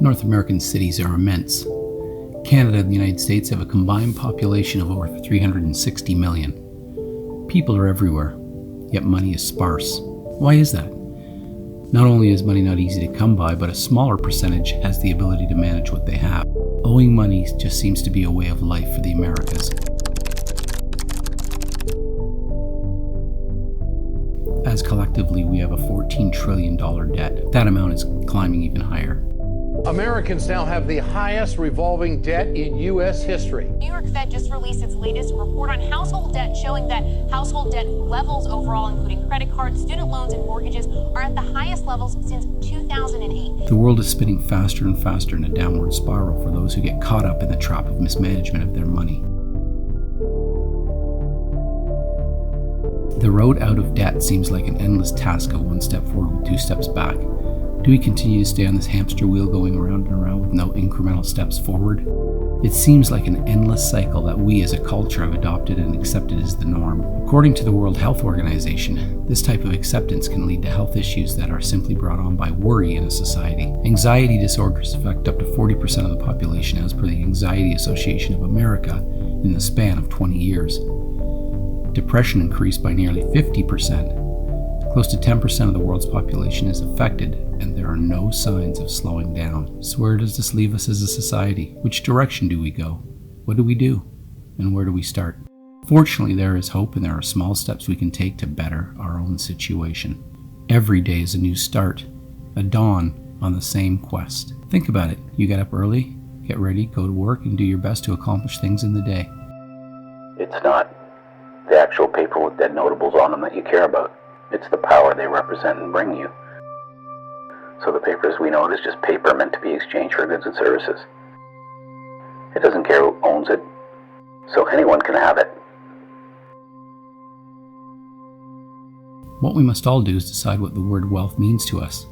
North American cities are immense. Canada and the United States have a combined population of over 360 million. People are everywhere, yet money is sparse. Why is that? Not only is money not easy to come by, but a smaller percentage has the ability to manage what they have. Owing money just seems to be a way of life for the Americas. As collectively, we have a $14 trillion debt. That amount is climbing even higher. Americans now have the highest revolving debt in U.S. history. New York Fed just released its latest report on household debt, showing that household debt levels overall, including credit cards, student loans, and mortgages, are at the highest levels since 2008. The world is spinning faster and faster in a downward spiral for those who get caught up in the trap of mismanagement of their money. The road out of debt seems like an endless task of one step forward with two steps back. Do we continue to stay on this hamster wheel going around and around with no incremental steps forward? It seems like an endless cycle that we as a culture have adopted and accepted as the norm. According to the World Health Organization, this type of acceptance can lead to health issues that are simply brought on by worry in a society. Anxiety disorders affect up to 40% of the population as per the Anxiety Association of America in the span of 20 years. Depression increased by nearly 50%. Close to 10% of the world's population is affected, and there are no signs of slowing down. So where does this leave us as a society? Which direction do we go? What do we do? And where do we start? Fortunately, there is hope, and there are small steps we can take to better our own situation. Every day is a new start, a dawn on the same quest. Think about it. You get up early, get ready, go to work, and do your best to accomplish things in the day. It's not the actual paper with dead notables on them that you care about. It's the power they represent and bring you. So the paper, as we know it, is just paper meant to be exchanged for goods and services. It doesn't care who owns it, so anyone can have it. What we must all do is decide what the word wealth means to us.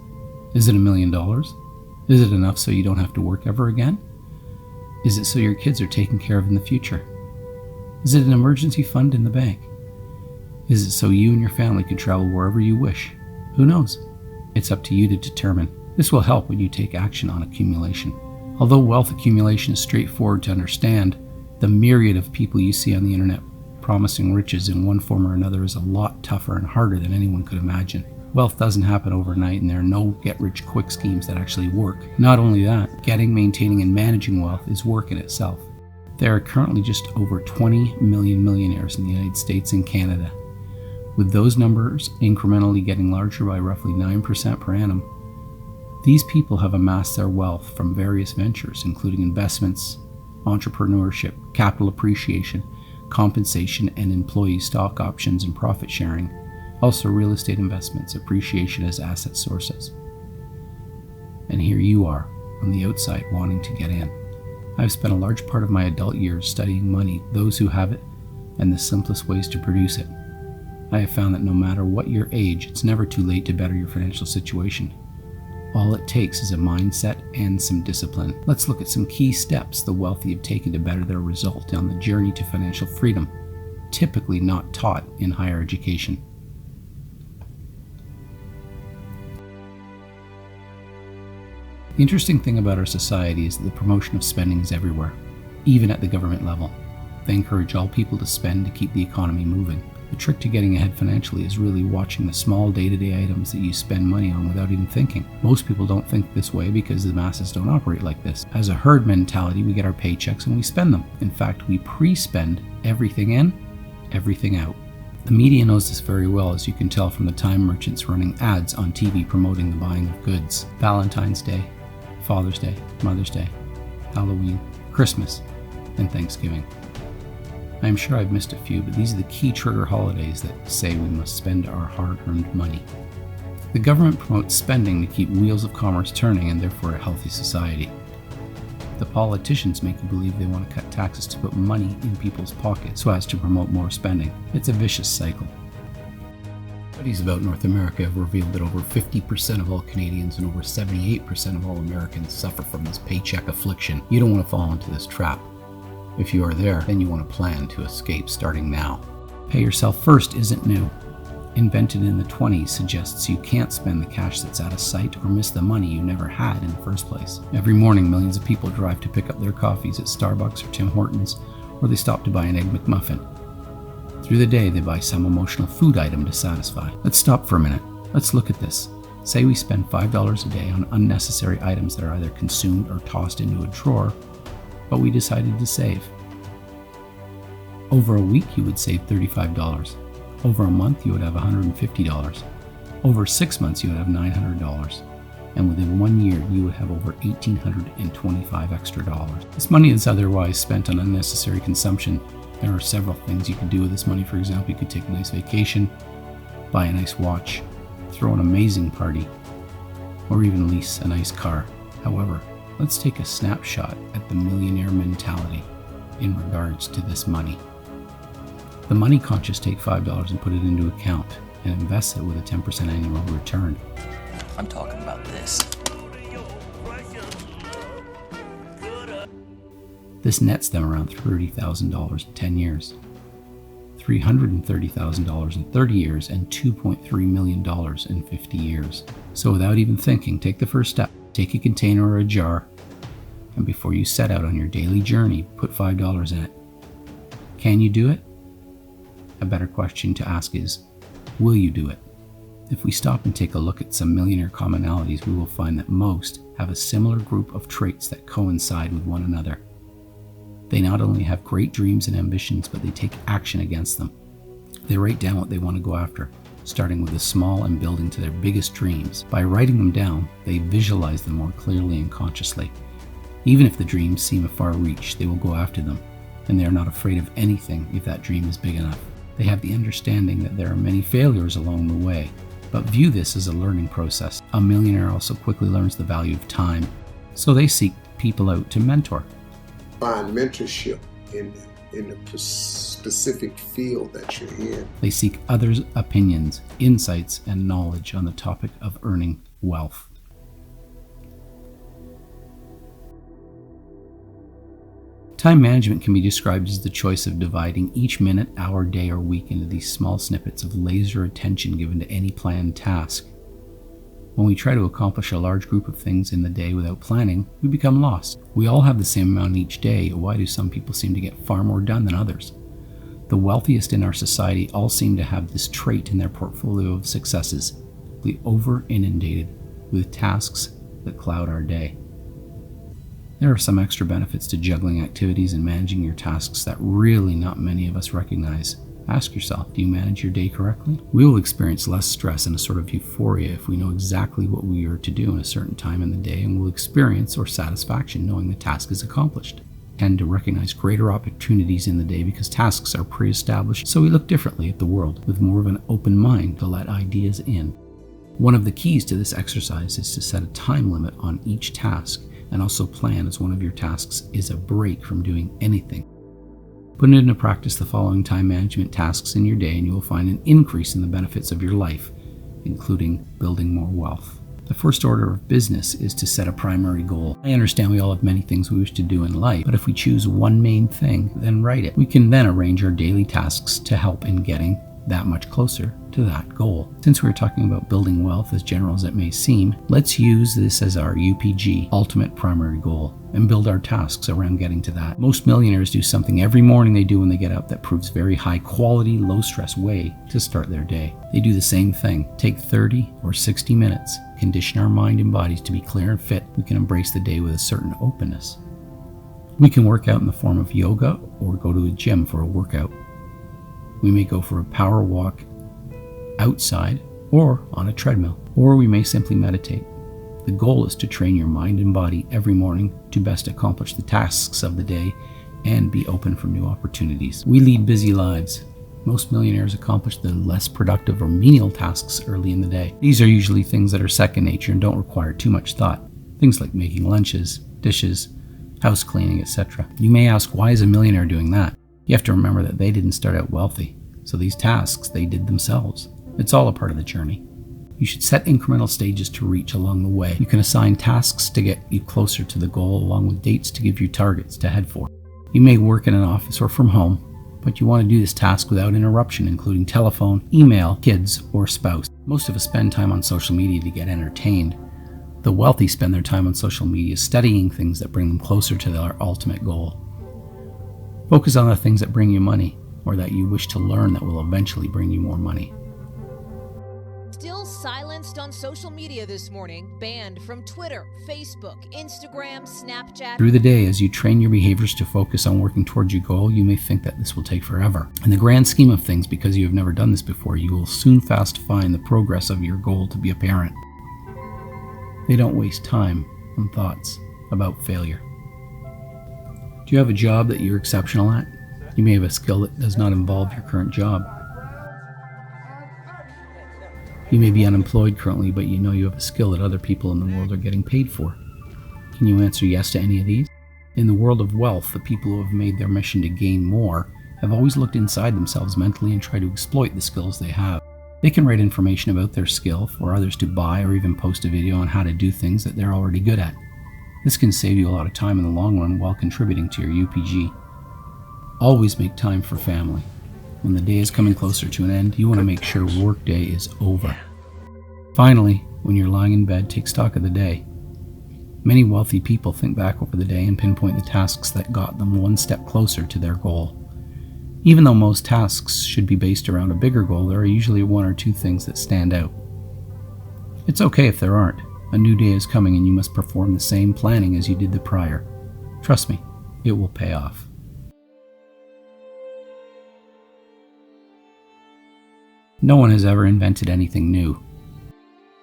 Is it $1 million? Is it enough so you don't have to work ever again? Is it so your kids are taken care of in the future? Is it an emergency fund in the bank? Is it so you and your family can travel wherever you wish? Who knows? It's up to you to determine. This will help when you take action on accumulation. Although wealth accumulation is straightforward to understand, the myriad of people you see on the internet promising riches in one form or another is a lot tougher and harder than anyone could imagine. Wealth doesn't happen overnight, and there are no get-rich-quick schemes that actually work. Not only that, getting, maintaining, and managing wealth is work in itself. There are currently just over 20 million millionaires in the United States and Canada. With those numbers incrementally getting larger by roughly 9% per annum, these people have amassed their wealth from various ventures, including investments, entrepreneurship, capital appreciation, compensation and employee stock options and profit sharing, also real estate investments, appreciation as asset sources. And here you are, on the outside, wanting to get in. I've spent a large part of my adult years studying money, those who have it, and the simplest ways to produce it. I have found that no matter what your age, it's never too late to better your financial situation. All it takes is a mindset and some discipline. Let's look at some key steps the wealthy have taken to better their result on the journey to financial freedom, typically not taught in higher education. The interesting thing about our society is that the promotion of spending is everywhere, even at the government level. They encourage all people to spend to keep the economy moving. The trick to getting ahead financially is really watching the small day-to-day items that you spend money on without even thinking. Most people don't think this way because the masses don't operate like this. As a herd mentality, we get our paychecks and we spend them. In fact, we pre-spend everything in, everything out. The media knows this very well, as you can tell from the time merchants running ads on TV promoting the buying of goods. Valentine's Day, Father's Day, Mother's Day, Halloween, Christmas, and Thanksgiving. I am sure I've missed a few, but these are the key trigger holidays that say we must spend our hard-earned money. The government promotes spending to keep wheels of commerce turning and therefore a healthy society. The politicians make you believe they want to cut taxes to put money in people's pockets so as to promote more spending. It's a vicious cycle. Studies about North America have revealed that over 50% of all Canadians and over 78% of all Americans suffer from this paycheck affliction. You don't want to fall into this trap. If you are there, then you want to plan to escape starting now. Pay yourself first isn't new. invented in the 20s, suggests you can't spend the cash that's out of sight or miss the money you never had in the first place. Every morning, millions of people drive to pick up their coffees at Starbucks or Tim Hortons, or they stop to buy an Egg McMuffin. Through the day, they buy some emotional food item to satisfy. Let's stop for a minute. Let's look at this. Say we spend $5 a day on unnecessary items that are either consumed or tossed into a drawer, but we decided to save. Over a week, you would save $35. Over a month, you would have $150. Over 6 months, you would have $900. And within 1 year, you would have over $1,825 extra dollars. This money is otherwise spent on unnecessary consumption. There are several things you could do with this money. For example, you could take a nice vacation, buy a nice watch, throw an amazing party, or even lease a nice car. However, let's take a snapshot at the millionaire mentality in regards to this money. The money conscious take $5 and put it into account and invest it with a 10% annual return. I'm talking about this. This nets them around $30,000 in 10 years, $330,000 in 30 years, and $2.3 million in 50 years. So without even thinking, take the first step. Take a container or a jar, and before you set out on your daily journey, put $5 in it. Can you do it? A better question to ask is, will you do it? If we stop and take a look at some millionaire commonalities, we will find that most have a similar group of traits that coincide with one another. They not only have great dreams and ambitions, but they take action against them. They write down what they want to go after, starting with the small and building to their biggest dreams. By writing them down, they visualize them more clearly and consciously. Even if the dreams seem a far reach, they will go after them, and they are not afraid of anything if that dream is big enough. They have the understanding that there are many failures along the way, but view this as a learning process. A millionaire also quickly learns the value of time, so they seek people out to mentor. Find mentorship in the specific field that you're in. They seek others' opinions, insights, and knowledge on the topic of earning wealth. Time management can be described as the choice of dividing each minute, hour, day, or week into these small snippets of laser attention given to any planned task. When we try to accomplish a large group of things in the day without planning, we become lost. We all have the same amount each day. Why do some people seem to get far more done than others? The wealthiest in our society all seem to have this trait in their portfolio of successes. We over-inundated with tasks that cloud our day. There are some extra benefits to juggling activities and managing your tasks that really not many of us recognize. Ask yourself, do you manage your day correctly? We will experience less stress and a sort of euphoria if we know exactly what we are to do in a certain time in the day, and will experience or satisfaction knowing the task is accomplished. We tend to recognize greater opportunities in the day because tasks are pre-established, so we look differently at the world with more of an open mind to let ideas in. One of the keys to this exercise is to set a time limit on each task, and also plan as one of your tasks is a break from doing anything. Put into practice the following time management tasks in your day, and you will find an increase in the benefits of your life, including building more wealth. The first order of business is to set a primary goal. I understand we all have many things we wish to do in life, but if we choose one main thing, then write it. We can then arrange our daily tasks to help in getting that much closer to that goal. Since we're talking about building wealth, as general as it may seem, let's use this as our UPG, ultimate primary goal, and build our tasks around getting to that. Most millionaires do something every morning they do when they get up that proves very high quality, low stress way to start their day. They do the same thing. Take 30 or 60 minutes, condition our mind and bodies to be clear and fit. We can embrace the day with a certain openness. We can work out in the form of yoga or go to a gym for a workout. We may go for a power walk outside or on a treadmill, or we may simply meditate. The goal is to train your mind and body every morning to best accomplish the tasks of the day and be open for new opportunities. We lead busy lives. Most millionaires accomplish the less productive or menial tasks early in the day. These are usually things that are second nature and don't require too much thought. Things like making lunches, dishes, house cleaning, etc. You may ask, why is a millionaire doing that? You have to remember that they didn't start out wealthy, so these tasks they did themselves. It's all a part of the journey. You should set incremental stages to reach along the way. You can assign tasks to get you closer to the goal, along with dates to give you targets to head for. You may work in an office or from home. But you want to do this task without interruption, including telephone, email, kids, or spouse. Most of us spend time on social media to get entertained. The wealthy spend their time on social media studying things that bring them closer to their ultimate goal. Focus on the things that bring you money, or that you wish to learn that will eventually bring you more money. Still silenced on social media this morning, banned from Twitter, Facebook, Instagram, Snapchat. Through the day, as you train your behaviors to focus on working towards your goal, you may think that this will take forever. In the grand scheme of things, because you have never done this before, you will soon fast find the progress of your goal to be apparent. They don't waste time on thoughts about failure. Do you have a job that you're exceptional at? You may have a skill that does not involve your current job. You may be unemployed currently, but you know you have a skill that other people in the world are getting paid for. Can you answer yes to any of these? In the world of wealth, the people who have made their mission to gain more have always looked inside themselves mentally and tried to exploit the skills they have. They can write information about their skill for others to buy, or even post a video on how to do things that they're already good at. This can save you a lot of time in the long run while contributing to your UPG. Always make time for family. When the day is coming closer to an end, you want to make sure work day is over. Finally, when you're lying in bed, take stock of the day. Many wealthy people think back over the day and pinpoint the tasks that got them one step closer to their goal. Even though most tasks should be based around a bigger goal, there are usually one or two things that stand out. It's okay if there aren't. A new day is coming and you must perform the same planning as you did the prior. Trust me, it will pay off. No one has ever invented anything new.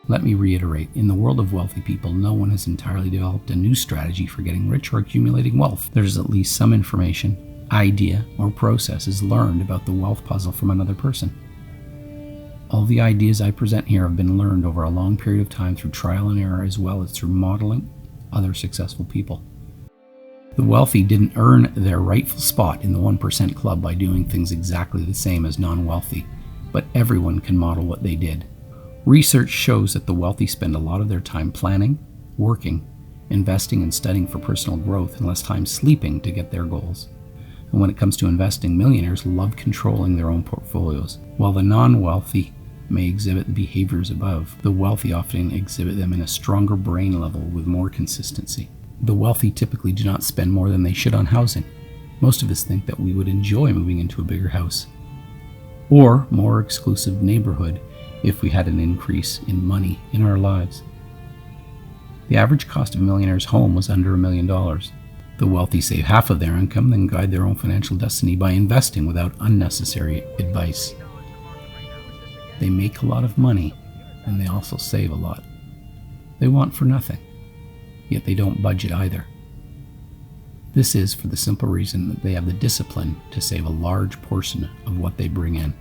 Let me reiterate, in the world of wealthy people, no one has entirely developed a new strategy for getting rich or accumulating wealth. There's at least some information, idea, or process is learned about the wealth puzzle from another person. All the ideas I present here have been learned over a long period of time through trial and error, as well as through modeling other successful people. The wealthy didn't earn their rightful spot in the 1% club by doing things exactly the same as non-wealthy, but everyone can model what they did. Research shows that the wealthy spend a lot of their time planning, working, investing, and studying for personal growth, and less time sleeping to get their goals. And when it comes to investing, millionaires love controlling their own portfolios. While the non-wealthy may exhibit the behaviors above, the wealthy often exhibit them in a stronger brain level with more consistency. The wealthy typically do not spend more than they should on housing. Most of us think that we would enjoy moving into a bigger house or more exclusive neighborhood if we had an increase in money in our lives. The average cost of a millionaire's home was under $1 million. The wealthy save half of their income, then guide their own financial destiny by investing without unnecessary advice. They make a lot of money, and they also save a lot. They want for nothing, yet they don't budget either. This is for the simple reason that they have the discipline to save a large portion of what they bring in.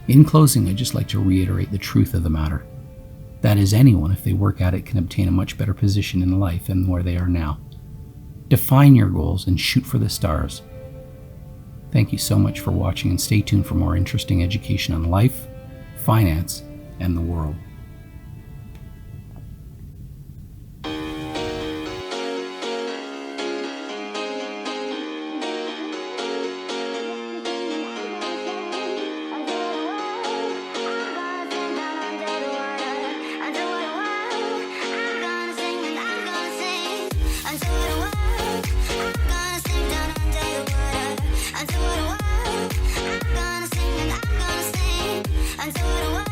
In closing, I'd just like to reiterate the truth of the matter. That is, anyone, if they work at it, can obtain a much better position in life than where they are now. Define your goals and shoot for the stars. Thank you so much for watching, and stay tuned for more interesting education on life, finance, and the world. Until the world